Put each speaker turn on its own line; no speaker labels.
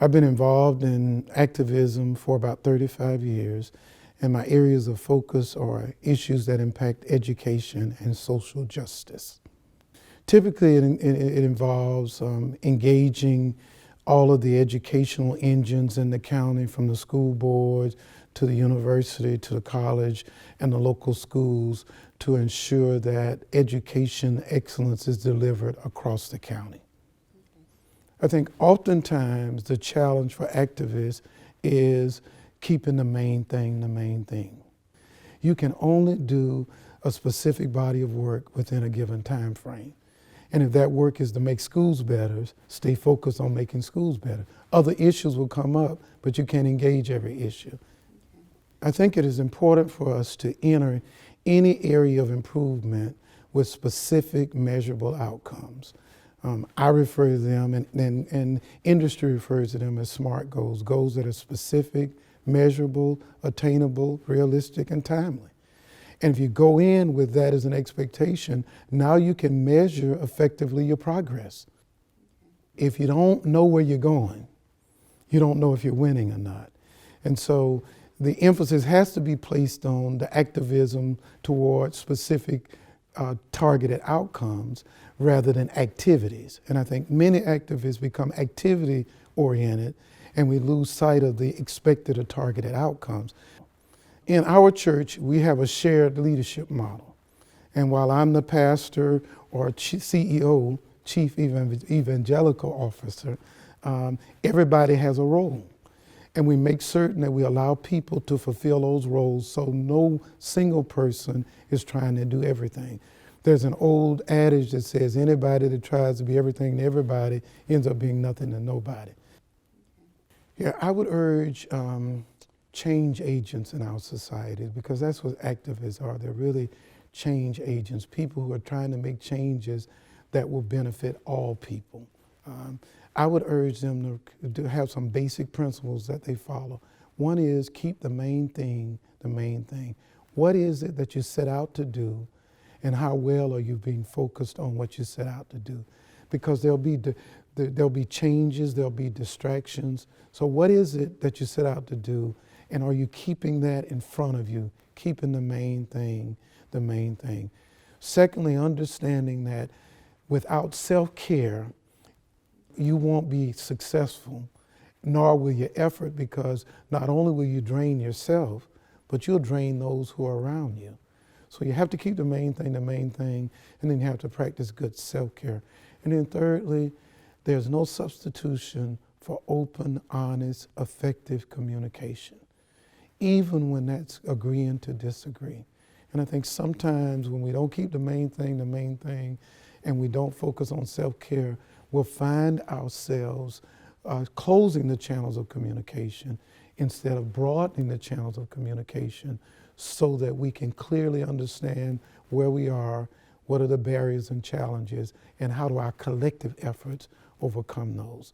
I've been involved in activism for about 35 years, and my areas of focus are issues that impact education and social justice. Typically, it involves engaging all of the educational engines in the county, from the school boards to the university to the college and the local schools, to ensure that education excellence is delivered across the county. I think oftentimes the challenge for activists is keeping the main thing the main thing. You can only do a specific body of work within a given time frame. And if that work is to make schools better, stay focused on making schools better. Other issues will come up, but you can't engage every issue. I think it is important for us to enter any area of improvement with specific measurable outcomes. I refer to them, and industry refers to them as SMART goals, goals that are specific, measurable, attainable, realistic, and timely. And if you go in with that as an expectation, now you can measure effectively your progress. If you don't know where you're going, you don't know if you're winning or not. And so the emphasis has to be placed on the activism towards specific targeted outcomes rather than activities. And I think many activists become activity oriented and we lose sight of the expected or targeted outcomes. In our church, we have a shared leadership model. And while I'm the pastor or CEO, Chief Evangelical Officer, everybody has a role. And we make certain that we allow people to fulfill those roles so no single person is trying to do everything. There's an old adage that says anybody that tries to be everything to everybody ends up being nothing to nobody. Yeah, I would urge change agents in our society, because that's what activists are. They're really change agents, people who are trying to make changes that will benefit all people. I would urge them to have some basic principles that they follow. One is keep the main thing the main thing. What is it that you set out to do, and how well are you being focused on what you set out to do? Because there'll be changes, there'll be distractions. So what is it that you set out to do, and are you keeping that in front of you, keeping the main thing the main thing? Secondly, understanding that without self-care, you won't be successful, nor will your effort, because not only will you drain yourself, but you'll drain those who are around you. So you have to keep the main thing, and then you have to practice good self-care. And then thirdly, there's no substitution for open, honest, effective communication, even when that's agreeing to disagree. And I think sometimes when we don't keep the main thing, and we don't focus on self-care, we'll find ourselves closing the channels of communication instead of broadening the channels of communication so that we can clearly understand where we are, what are the barriers and challenges, and how do our collective efforts overcome those.